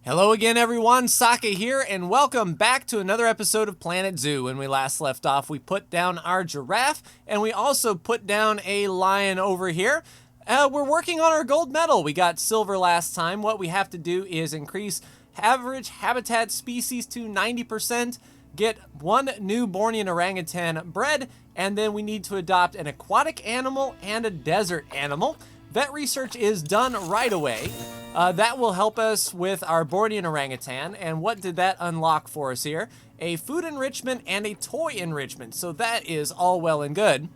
Hello again, everyone. Saka here, and welcome back to another episode of Planet Zoo. When we last left off, we put down our giraffe, and we also put down a lion over here. We're working on our gold medal. We got silver last time. What we have to do is increase average habitat species to 90%, get one new Bornean orangutan bred, and then we need to adopt an aquatic animal and a desert animal. Vet research is done right away. That will help us with our Bornean orangutan. And what did that unlock for us here? A food enrichment and a toy enrichment. So that is all well and good.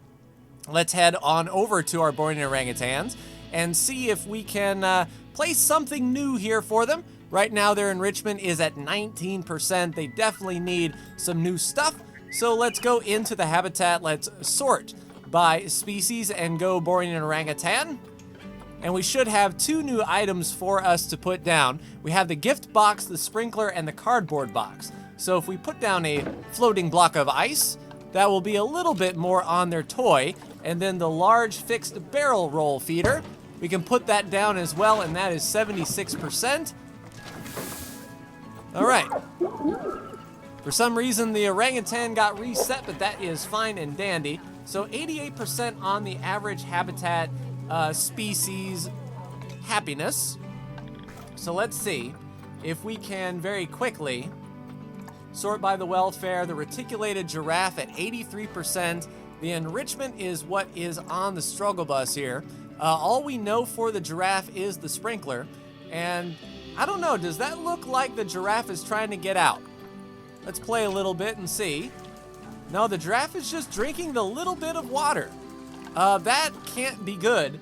Let's head on over to our Bornean orangutans and see if we can place something new here for them. Right now their enrichment is at 19%. They definitely need some new stuff. So let's go into the habitat. Let's sort by species and go Bornean orangutan. And we should have two new items for us to put down. We have the gift box, the sprinkler, and the cardboard box. So if we put down a floating block of ice, that will be a little bit more on their toy. And then the large fixed barrel roll feeder, we can put that down as well, and that is 76%. All right. For some reason, the orangutan got reset, but that is fine and dandy. So 88% on the average habitat species happiness. So let's see if we can very quickly sort by the welfare. The reticulated giraffe at 83%. The enrichment is what is on the struggle bus here. All we know for the giraffe is the sprinkler. And I don't know, does that look like the giraffe is trying to get out? Let's play a little bit and see. No, the giraffe is just drinking the little bit of water. That can't be good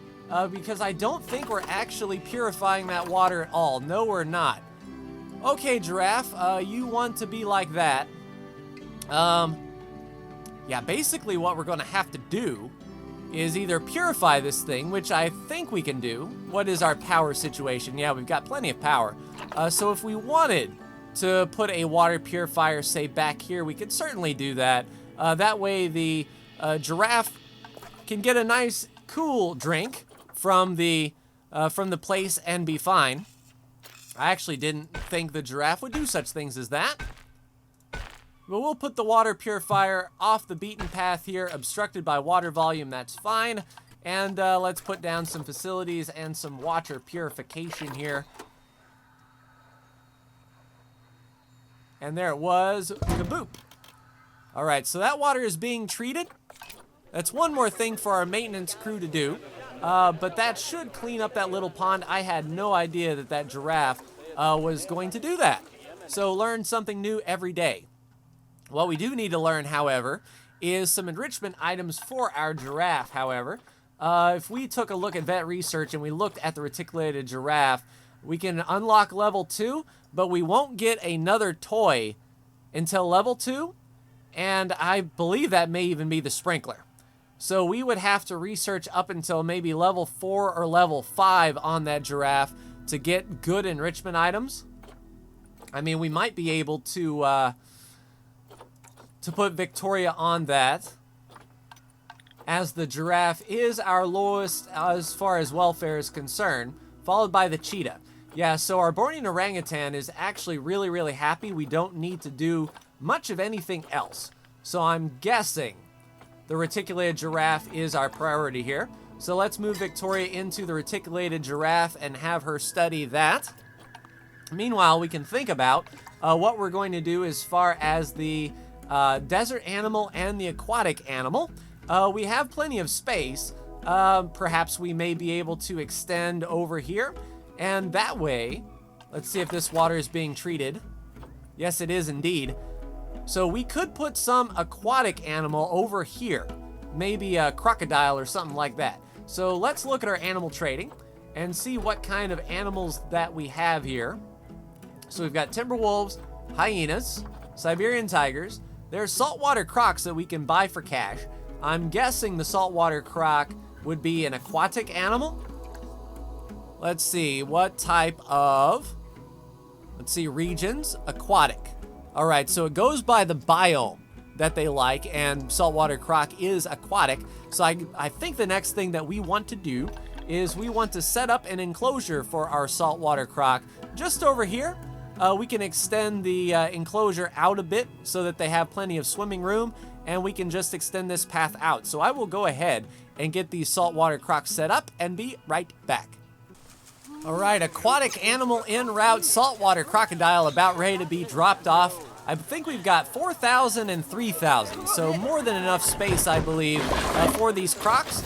because I don't think we're actually purifying that water at all. No, we're not. Okay, giraffe, you want to be like that. Yeah, basically what we're going to have to do is either purify this thing, which I think we can do. What is our power situation? Yeah, we've got plenty of power. So if we wanted to put a water purifier, say, back here, we could certainly do that. That way the giraffe can get a nice cool drink from the place and be fine. I actually didn't think the giraffe would do such things as that. But we'll put the water purifier off the beaten path here, obstructed by water volume, that's fine. And let's put down some facilities and some water purification here. And there it was, kaboop. All right, so that water is being treated. That's one more thing for our maintenance crew to do, but that should clean up that little pond. I had no idea that that giraffe was going to do that. So learn something new every day. What we do need to learn, however, is some enrichment items for our giraffe, however. If we took a look at vet research and we looked at the reticulated giraffe, we can unlock level 2, but we won't get another toy until level 2, and I believe that may even be the sprinkler. So we would have to research up until maybe level 4 or level 5 on that giraffe to get good enrichment items. I mean, we might be able to put Victoria on that, as the giraffe is our lowest as far as welfare is concerned, followed by the cheetah. Yeah, so our Bornean orangutan is actually really, really happy. We don't need to do much of anything else. So I'm guessing the reticulated giraffe is our priority here. So let's move Victoria into the reticulated giraffe and have her study that. Meanwhile, we can think about what we're going to do as far as the desert animal and the aquatic animal. We have plenty of space. Perhaps we may be able to extend over here. And that way, let's see if this water is being treated. Yes, it is indeed. So we could put some aquatic animal over here. Maybe a crocodile or something like that. So let's look at our animal trading and see what kind of animals that we have here. So we've got timber wolves, hyenas, Siberian tigers. There's saltwater crocs that we can buy for cash. I'm guessing the saltwater croc would be an aquatic animal. Let's see, what type of, regions, aquatic. All right, so it goes by the biome that they like, and saltwater croc is aquatic. So I think the next thing that we want to do is we want to set up an enclosure for our saltwater croc just over here. we can extend the enclosure out a bit so that they have plenty of swimming room, and we can just extend this path out. So I will go ahead and get these saltwater crocs set up and be right back. All right, aquatic animal en route, saltwater crocodile about ready to be dropped off. I think we've got 4,000 and 3,000, so more than enough space, I believe, for these crocs.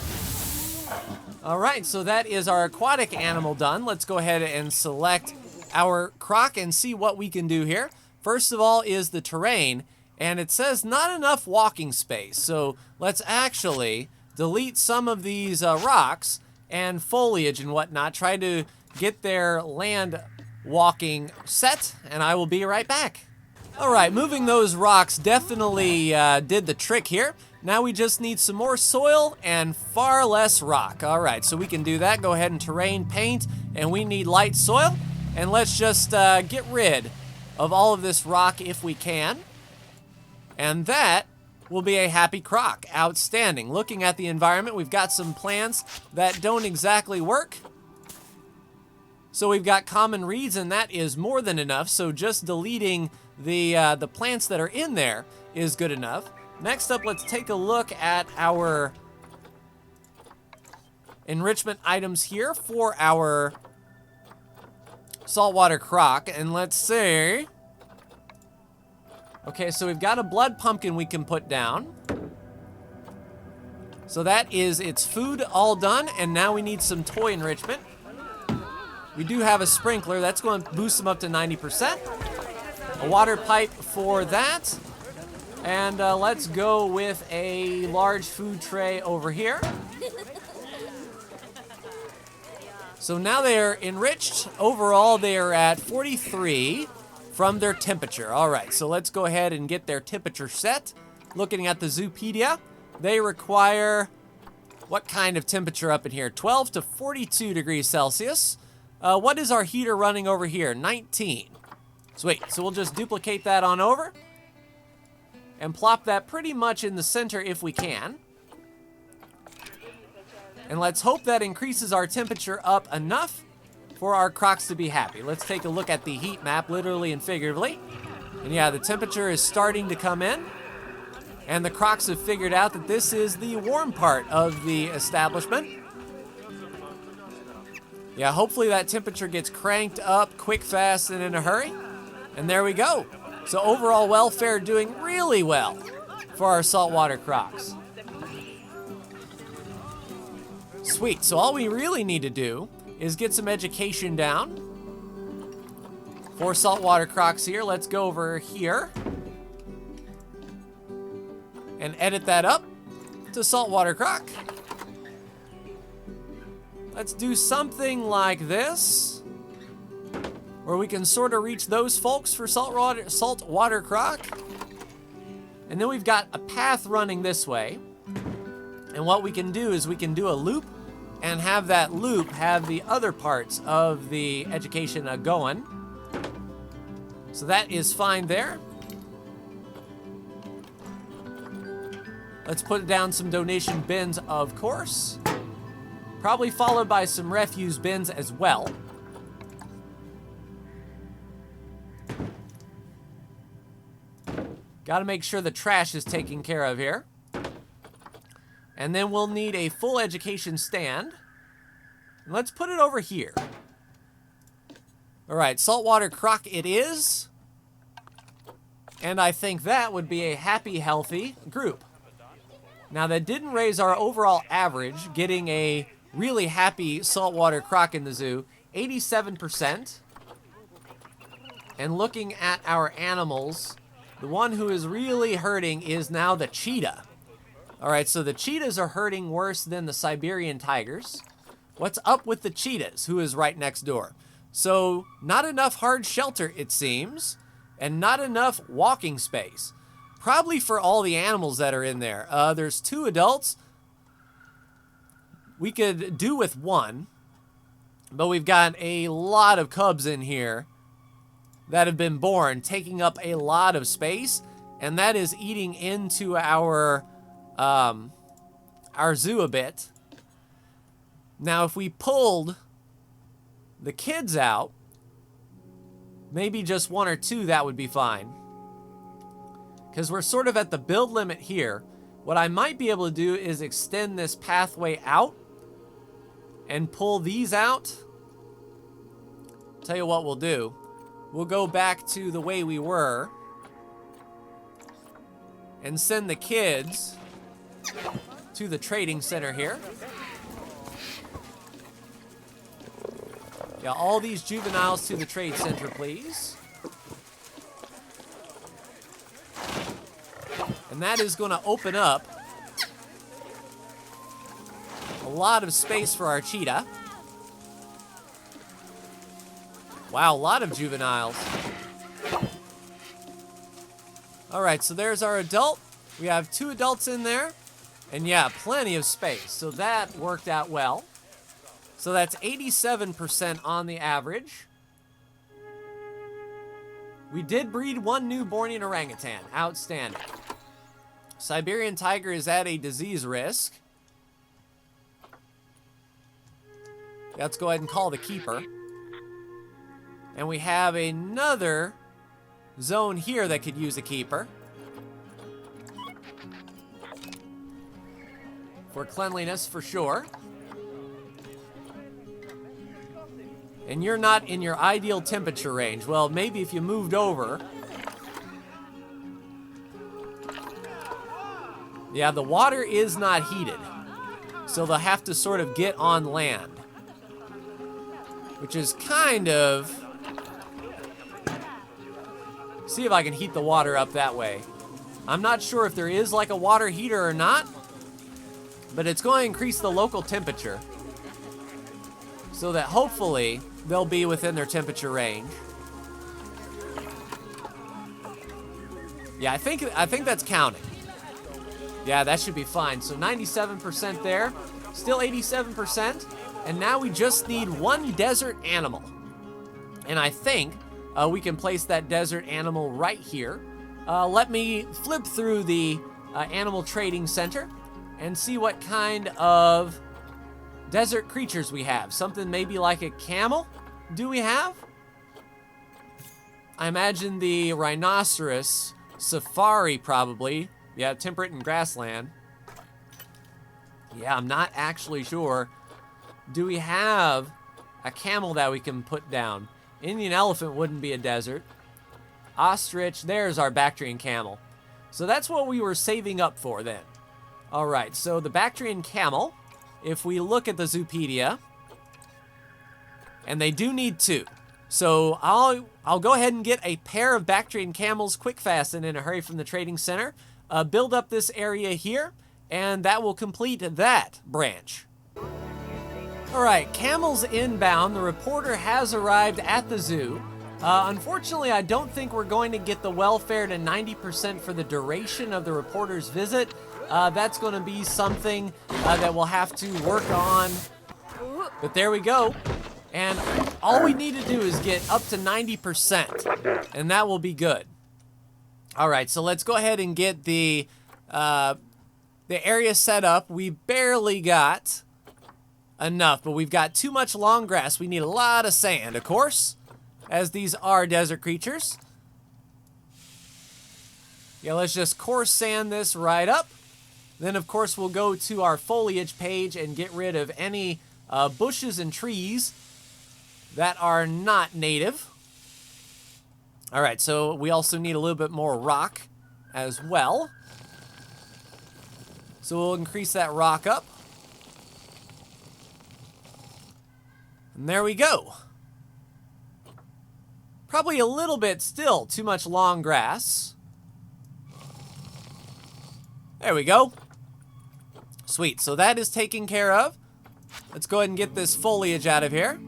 All right, so that is our aquatic animal done. Let's go ahead and select our croc and see what we can do here. First of all is the terrain, and it says not enough walking space. So let's actually delete some of these rocks and foliage and whatnot. Try to get their land walking set, and I will be right back. All right, moving those rocks definitely did the trick here. Now we just need some more soil and far less rock. All right, so we can do that. Go ahead and terrain paint, and we need light soil. And let's just get rid of all of this rock if we can. And that will be a happy croc. Outstanding. Looking at the environment, we've got some plants that don't exactly work. So we've got common reeds, and that is more than enough. So just deleting the plants that are in there is good enough. Next up, let's take a look at our enrichment items here for our saltwater croc, and let's see. Okay, so we've got a blood pumpkin we can put down. So that is its food all done, and now we need some toy enrichment. We do have a sprinkler. That's going to boost them up to 90%. A water pipe for that. And let's go with a large food tray over here. So now they are enriched. Overall, they are at 43 from their temperature. All right, so let's go ahead and get their temperature set. Looking at the Zoopedia, they require what kind of temperature up in here? 12 to 42 degrees Celsius. What is our heater running over here? 19. Sweet, so we'll just duplicate that on over and plop that pretty much in the center if we can. And let's hope that increases our temperature up enough for our crocs to be happy. Let's take a look at the heat map, literally and figuratively. And yeah, the temperature is starting to come in. And the crocs have figured out that this is the warm part of the establishment. Yeah, hopefully that temperature gets cranked up quick, fast, and in a hurry. And there we go. So overall welfare doing really well for our saltwater crocs. Sweet, so all we really need to do is get some education down for saltwater crocs here. Let's go over here and edit that up to saltwater croc. Let's do something like this, where we can sort of reach those folks for saltwater croc. And then we've got a path running this way. And what we can do is we can do a loop and have that loop have the other parts of the education going. So that is fine there. Let's put down some donation bins, of course. Probably followed by some refuse bins as well. Got to make sure the trash is taken care of here. And then we'll need a full education stand. And let's put it over here. All right, saltwater croc it is. And I think that would be a happy, healthy group. Now, that didn't raise our overall average, getting a really happy saltwater croc in the zoo, 87%. And looking at our animals, the one who is really hurting is now the cheetah. All right, so the cheetahs are hurting worse than the Siberian tigers. What's up with the cheetahs, who is right next door? So, not enough hard shelter, it seems, and not enough walking space. Probably for all the animals that are in there. There's 2 adults. We could do with 1, but we've got a lot of cubs in here that have been born, taking up a lot of space, and that is eating into our zoo a bit. Now, if we pulled the kids out, maybe just 1 or 2, that would be fine. Because we're sort of at the build limit here. What I might be able to do is extend this pathway out and pull these out. Tell you what we'll do. We'll go back to the way we were and send the kids to the trading center here. Yeah, all these juveniles to the trade center, please. And that is going to open up a lot of space for our cheetah. Wow, a lot of juveniles. All right, so there's our adult. We have 2 adults in there. And yeah, plenty of space. So that worked out well. So that's 87% on the average. We did breed 1 newborn orangutan. Outstanding. Siberian tiger is at a disease risk. Let's go ahead and call the keeper. And we have another zone here that could use a keeper. For cleanliness, for sure. And you're not in your ideal temperature range. Well, maybe if you moved over. Yeah, the water is not heated. So they'll have to sort of get on land. Which is kind of... See if I can heat the water up that way. I'm not sure if there is like a water heater or not. But it's going to increase the local temperature. So that hopefully they'll be within their temperature range. Yeah, I think that's counting. Yeah, that should be fine. So 97% there. Still 87%. And now we just need 1 desert animal. And I think we can place that desert animal right here. Let me flip through the animal trading center and see what kind of desert creatures we have. Something maybe like a camel? Do we have? I imagine the rhinoceros safari probably. Yeah, temperate and grassland. Yeah, I'm not actually sure. Do we have a camel that we can put down? Indian elephant wouldn't be a desert. Ostrich, there's our Bactrian camel. So that's what we were saving up for then. All right, so the Bactrian camel, if we look at the Zoopedia, and they do need 2. So I'll go ahead and get a pair of Bactrian camels quick fast and in a hurry from the trading center. Build up this area here, and that will complete that branch. All right, camels inbound. The reporter has arrived at the zoo. Unfortunately, I don't think we're going to get the welfare to 90% for the duration of the reporter's visit. That's going to be something that we'll have to work on. But there we go. And all we need to do is get up to 90%, and that will be good. All right, so let's go ahead and get the area set up. We barely got enough, but we've got too much long grass. We need a lot of sand, of course, as these are desert creatures. Yeah, let's just coarse sand this right up. Then, of course, we'll go to our foliage page and get rid of any bushes and trees that are not native. All right, so we also need a little bit more rock as well. So we'll increase that rock up. And there we go. Probably a little bit still too much long grass. There we go. Sweet, so that is taken care of. Let's go ahead and get this foliage out of here.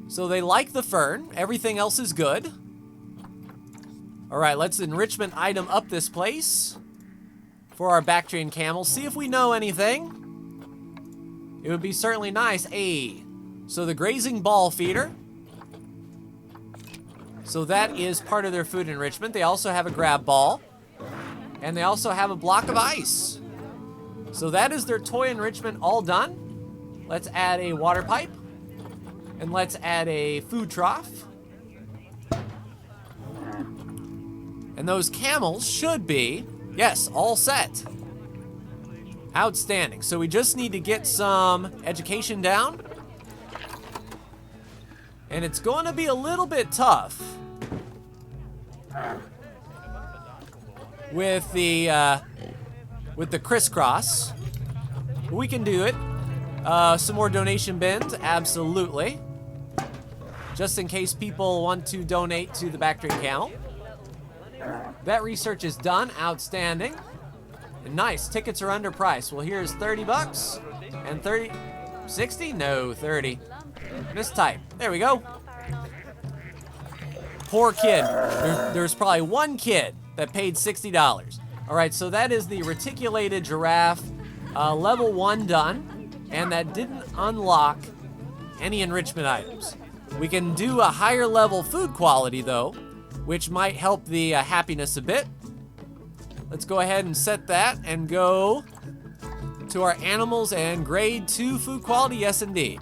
So they like the fern. Everything else is good. All right, let's enrichment item up this place for our Bactrian camel. See if we know anything. It would be certainly nice. So the grazing ball feeder. So that is part of their food enrichment. They also have a grab ball. And they also have a block of ice. So that is their toy enrichment all done. Let's add a water pipe. And let's add a food trough. And those camels should be, yes, all set. Outstanding. So we just need to get some education down. And it's going to be a little bit tough with the crisscross. We can do it. Some more donation bins, absolutely. Just in case people want to donate to the Backstreet Camel. That research is done, outstanding. And nice, tickets are underpriced. Well, here's 30 bucks and 30, 60? No, 30. Mistype, there we go. Poor kid, there's probably one kid that paid $60. All right, so that is the reticulated giraffe, level 1 done, and that didn't unlock any enrichment items. We can do a higher level food quality though, which might help the happiness a bit. Let's go ahead and set that and go to our animals and grade 2 food quality, yes indeed.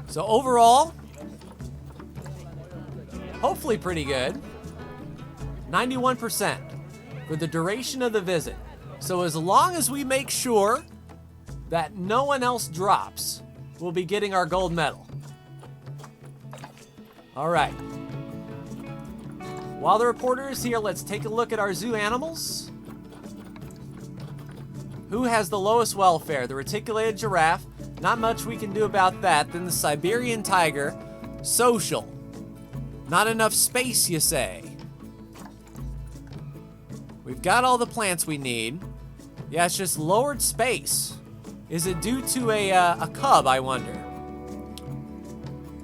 So overall, hopefully pretty good. 91% for the duration of the visit. So as long as we make sure that no one else drops, we'll be getting our gold medal. All right. While the reporter is here, let's take a look at our zoo animals. Who has the lowest welfare? The reticulated giraffe. Not much we can do about that. Then the Siberian tiger. Social. Not enough space, you say? We've got all the plants we need. Yeah, it's just lowered space. Is it due to a cub, I wonder?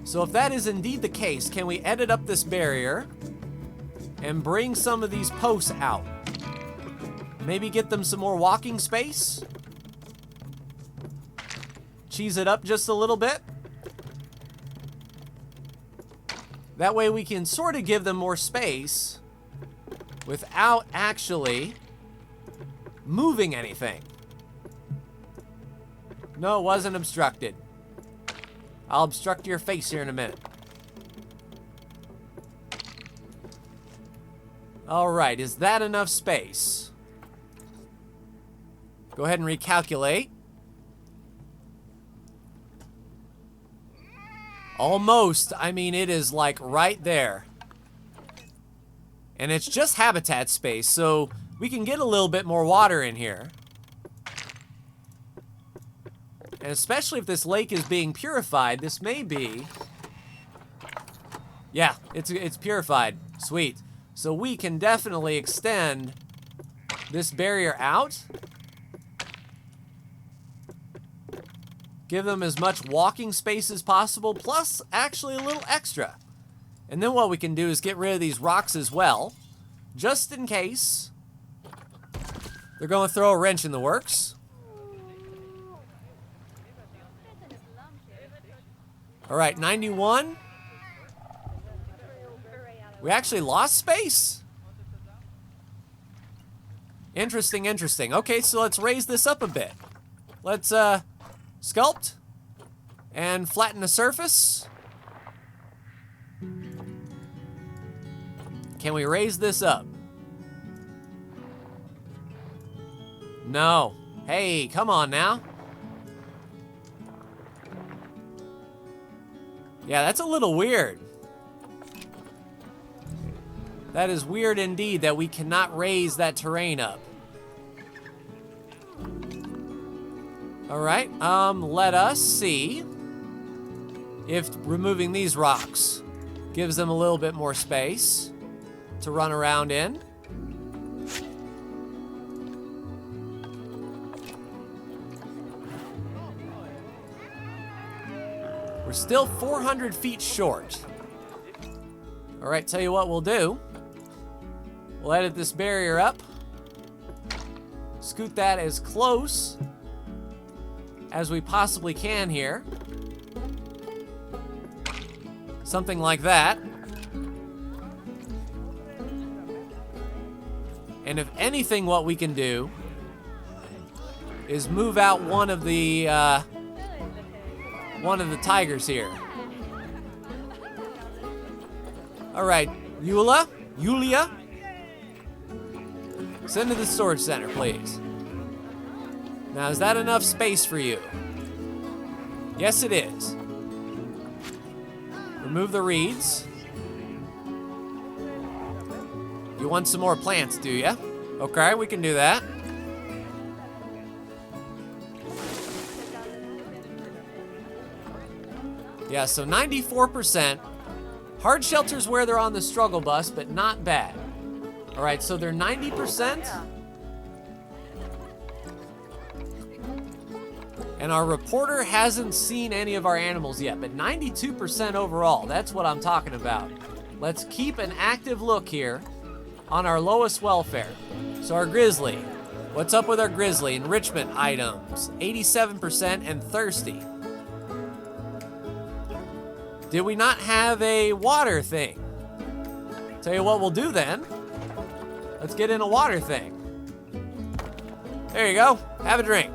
So if that is indeed the case, can we edit up this barrier and bring some of these posts out? Maybe get them some more walking space? Cheese it up just a little bit? That way we can sort of give them more space without actually moving anything. No, it wasn't obstructed. I'll obstruct your face here in a minute. All right, is that enough space? Go ahead and recalculate. Almost. I mean, it is like right there. And it's just habitat space, so we can get a little bit more water in here. And especially if this lake is being purified, this may be... Yeah, it's purified. Sweet. So we can definitely extend this barrier out. Give them as much walking space as possible, plus actually a little extra. And then what we can do is get rid of these rocks as well, just in case they're going to throw a wrench in the works. All right, 91. We actually lost space? Interesting, interesting. Okay, so let's raise this up a bit. Let's sculpt and flatten the surface. Can we raise this up? No. Hey, come on now. Yeah, that's a little weird. That is weird indeed that we cannot raise that terrain up. All right, let us see if removing these rocks gives them a little bit more space to run around in. We're still 400 feet short. All right, tell you what we'll do. We'll edit this barrier up. Scoot that as close as we possibly can here. Something like that. And if anything, what we can do is move out one of the tigers here. All right, Yulia, send to the storage center, please. Now, is that enough space for you? Yes, it is. Remove the reeds. You want some more plants, do ya? Okay, we can do that. Yeah, so 94%. Hard shelters where they're on the struggle bus, but not bad. All right, so they're 90%. And our reporter hasn't seen any of our animals yet, but 92% overall. That's what I'm talking about. Let's keep an active look here on our lowest welfare. So our grizzly. What's up with our grizzly? Enrichment items, 87% and thirsty. Did we not have a water thing? Tell you what we'll do then. Let's get in a water thing. There you go. Have a drink.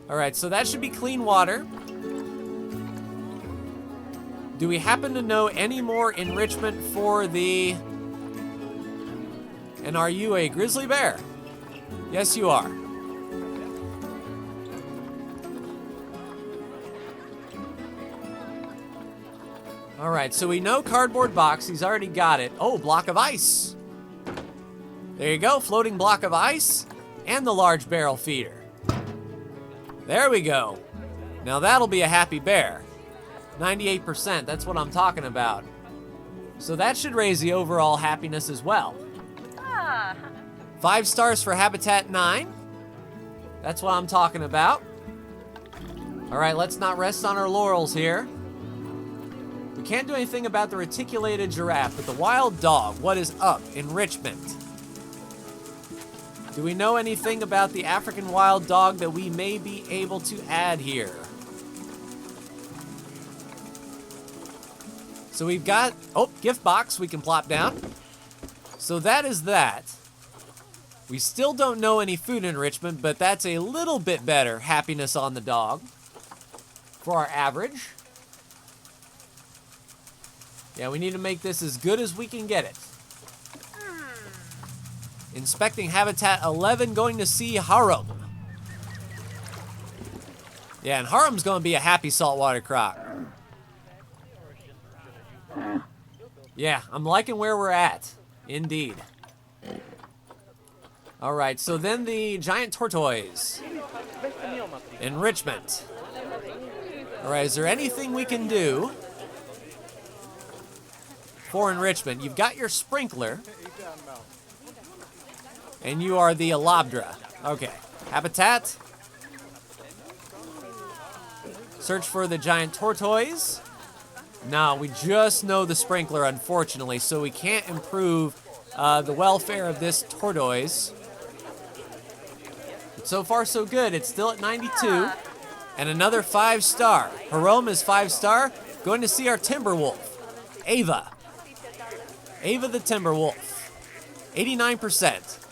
All right, so that should be clean water. Do we happen to know any more enrichment for the... And are you a grizzly bear? Yes, you are. All right, so we know cardboard box. He's already got it. Oh, block of ice. There you go, floating block of ice and the large barrel feeder. There we go. Now that'll be a happy bear. 98%, that's what I'm talking about. So that should raise the overall happiness as well. 5 stars for Habitat 9. That's what I'm talking about. All right, let's not rest on our laurels here. We can't do anything about the reticulated giraffe, but the wild dog, what is up? Enrichment. Do we know anything about the African wild dog that we may be able to add here? So we've got, oh, gift box we can plop down. So that is that. We still don't know any food enrichment, but that's a little bit better happiness on the dog for our average. Yeah, we need to make this as good as we can get it. Inspecting Habitat 11, going to see Harum. Yeah, and Harum's going to be a happy saltwater croc. Yeah, I'm liking where we're at. Indeed. All right, so then the giant tortoise. Enrichment. All right, is there anything we can do for enrichment? You've got your sprinkler. And you are the Alabdra. Okay. Habitat. Search for the giant tortoise. No, we just know the sprinkler, unfortunately, so we can't improve the welfare of this tortoise. But so far, so good. It's still at 92. And another 5-star. Harom is 5-star. Going to see our Timberwolf. Ava. Ava the Timberwolf. 89%.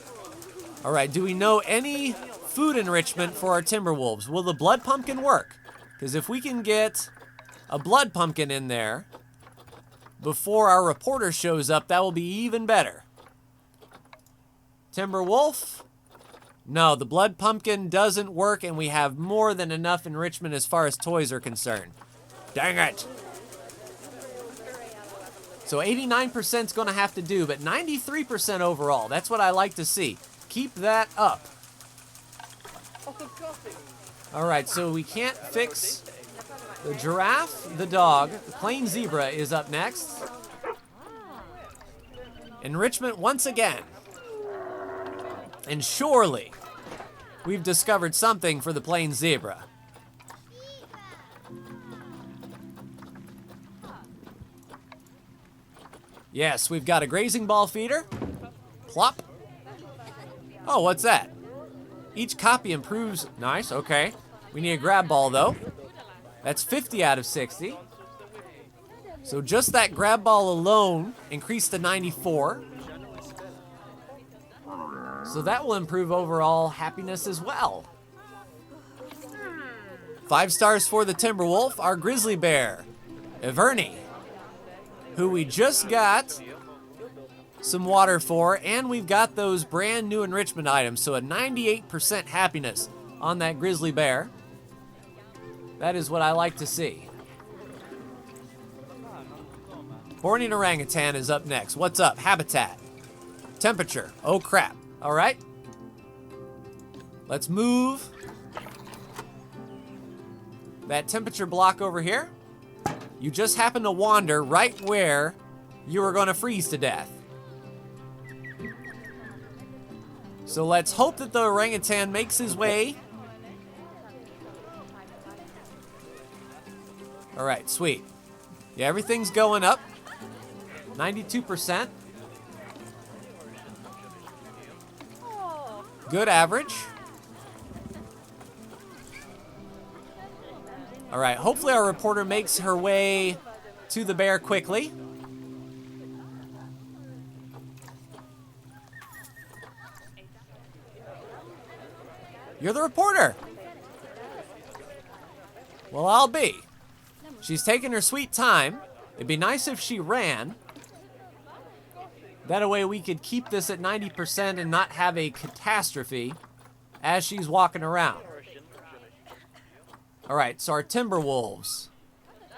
All right, do we know any food enrichment for our Timberwolves? Will the blood pumpkin work? Because if we can get a blood pumpkin in there before our reporter shows up, that will be even better. Timberwolf? No, the blood pumpkin doesn't work, and we have more than enough enrichment as far as toys are concerned. Dang it. So 89% is going to have to do, but 93% overall. That's what I like to see. Keep that up. All right, so we can't fix the giraffe, the dog. The plain zebra is up next. Enrichment once again. And surely we've discovered something for the plain zebra. Yes, we've got a grazing ball feeder. Plop. Oh, what's that? Each copy improves. Nice, okay. We need a grab ball, though. That's 50 out of 60. So just that grab ball alone increased to 94. So that will improve overall happiness as well. 5 stars for the Timberwolf, our grizzly bear, Evernie. who we just got some water for, and we've got those brand new enrichment items. So a 98% happiness on that grizzly bear. That is what I like to see. Horny orangutan is up next. What's up? Habitat. Temperature. Oh crap. All right. Let's move that temperature block over here. You just happen to wander right where you were going to freeze to death. So let's hope that the orangutan makes his way. All right, sweet. Yeah, everything's going up. 92%. Good average. All right, hopefully our reporter makes her way to the bear quickly. You're the reporter. Well, I'll be. She's taking her sweet time. It'd be nice if she ran. That way we could keep this at 90% and not have a catastrophe as she's walking around. All right, so our timber wolves.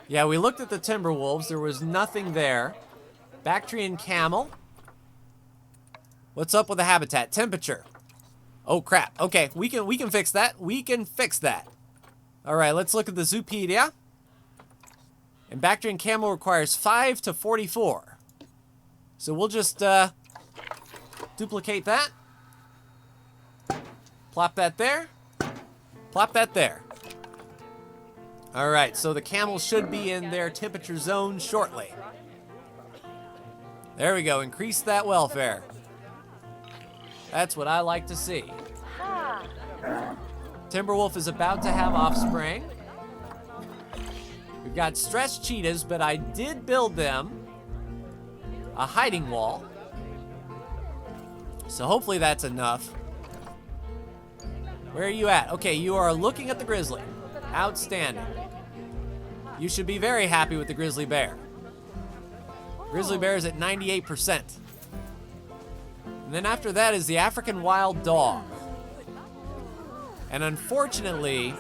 Yeah, we looked at the timber wolves. There was nothing there. Bactrian camel. What's up with the habitat? Temperature. Oh crap. Okay, we can fix that. We can fix that. All right, let's look at the Zoopedia. And Bactrian camel requires 5 to 44. So we'll just duplicate that. Plop that there. Plop that there. All right, so the camels should be in their temperature zone shortly. There we go, increase that welfare. That's what I like to see. Timberwolf is about to have offspring. We've got stressed cheetahs, but I did build them a hiding wall. So hopefully that's enough. Where are you at? Okay, you are looking at the grizzly. Outstanding. You should be very happy with the grizzly bear. Grizzly bear is at 98%. And then after that is the African wild dog. And unfortunately,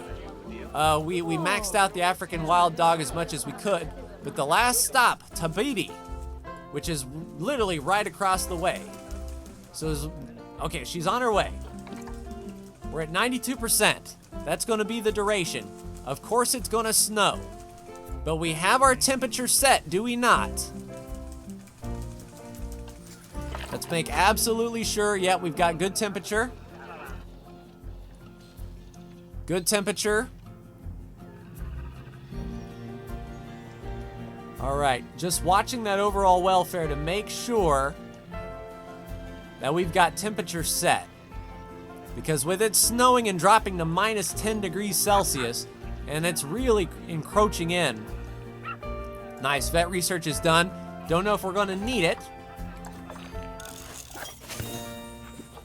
we maxed out the African wild dog as much as we could. But the last stop, Tabiti, which is literally right across the way. So, okay, she's on her way. We're at 92%. That's going to be the duration. Of course it's going to snow. But we have our temperature set, do we not? Let's make absolutely sure. Yeah, we've got good temperature. Good temperature. All right, just watching that overall welfare to make sure that we've got temperature set. Because with it snowing and dropping to minus 10 degrees Celsius, and it's really encroaching in. Nice, vet research is done. Don't know if we're going to need it.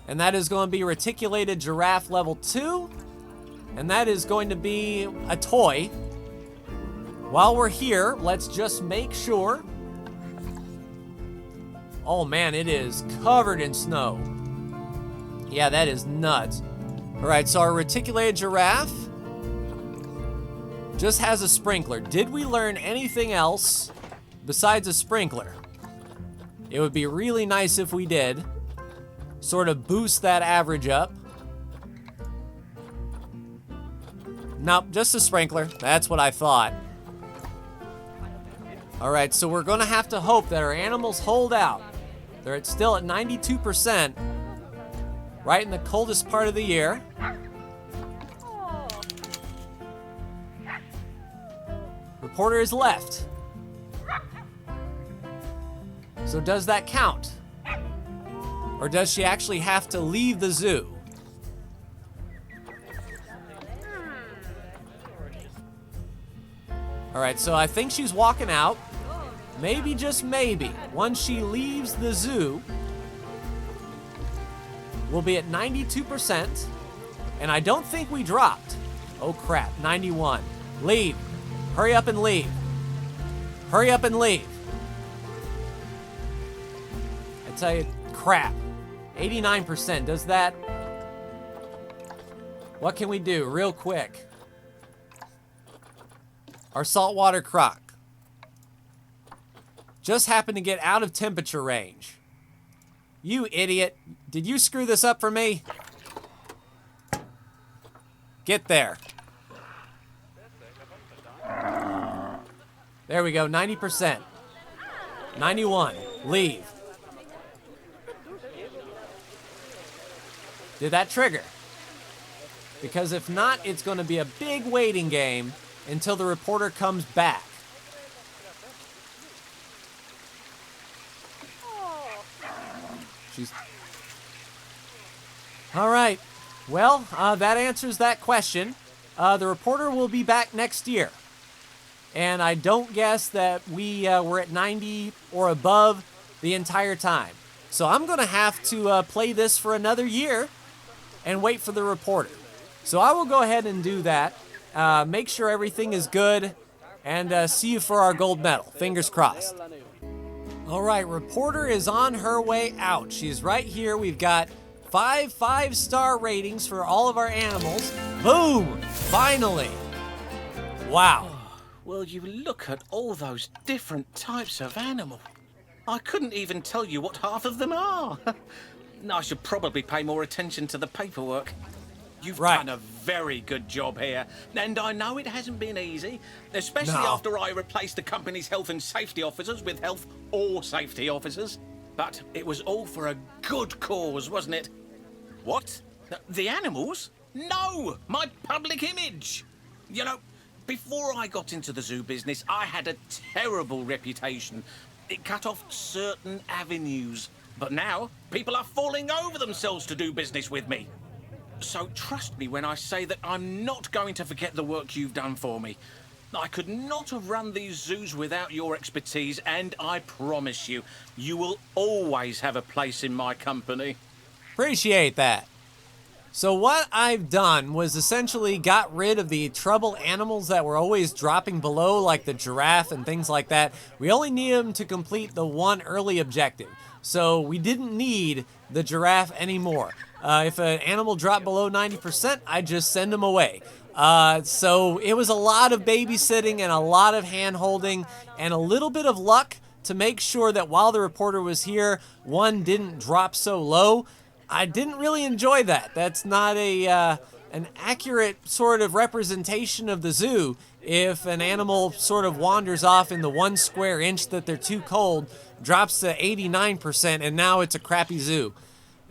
And that is going to be reticulated giraffe level 2. And that is going to be a toy. While we're here, let's just make sure. Oh man, it is covered in snow. Yeah, that is nuts. All right, so our reticulated giraffe just has a sprinkler. Did we learn anything else besides a sprinkler? It would be really nice if we did. Sort of boost that average up. Nope, just a sprinkler. That's what I thought. All right, so we're gonna have to hope that our animals hold out. They're still at 92%, right in the coldest part of the year. Reporter is left. So does that count? Or does she actually have to leave the zoo? All right, so I think she's walking out. Maybe, just maybe, once she leaves the zoo, we'll be at 92%. And I don't think we dropped. Oh crap, 91. Leave. Hurry up and leave. Hurry up and leave. I tell you, crap. 89%. Does that... What can we do real quick? Our saltwater croc just happened to get out of temperature range. You idiot. Did you screw this up for me? Get there. There we go, 90%. 91. Leave. Did that trigger? Because if not, it's going to be a big waiting game until the reporter comes back. She's... All right. Well, that answers that question. The reporter will be back next year. And I don't guess that we were at 90 or above the entire time. So I'm going to have to play this for another year and wait for the reporter. So I will go ahead and do that. Make sure everything is good, and see you for our gold medal. Fingers crossed. All right, reporter is on her way out. She's right here. We've got 5 5-star ratings for all of our animals. Boom! Finally. Wow. Well, you look at all those different types of animal. I couldn't even tell you what half of them are. I should probably pay more attention to the paperwork. You've done a very good job here, and I know it hasn't been easy, especially after I replaced the company's health and safety officers with health or safety officers. But it was all for a good cause, wasn't it? What? The animals? No! My public image! You know, before I got into the zoo business, I had a terrible reputation. It cut off certain avenues. But now, people are falling over themselves to do business with me. So trust me when I say that I'm not going to forget the work you've done for me. I could not have run these zoos without your expertise, and I promise you, you will always have a place in my company. Appreciate that. So what I've done was essentially got rid of the trouble animals that were always dropping below, like the giraffe and things like that. We only need them to complete the one early objective. So we didn't need the giraffe anymore. If an animal dropped below 90%, I just send them away. So it was a lot of babysitting and a lot of hand-holding and a little bit of luck to make sure that while the reporter was here, one didn't drop so low. I didn't really enjoy that. That's not an accurate sort of representation of the zoo if an animal sort of wanders off in the 1 square inch that they're too cold, drops to 89%, and now it's a crappy zoo.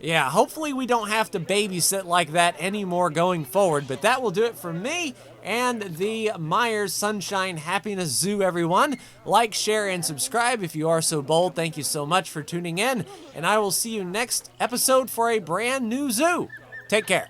Yeah, hopefully we don't have to babysit like that anymore going forward, but that will do it for me and the Myers Sunshine Happiness Zoo, everyone. Like, share, and subscribe if you are so bold. Thank you so much for tuning in, and I will see you next episode for a brand new zoo. Take care.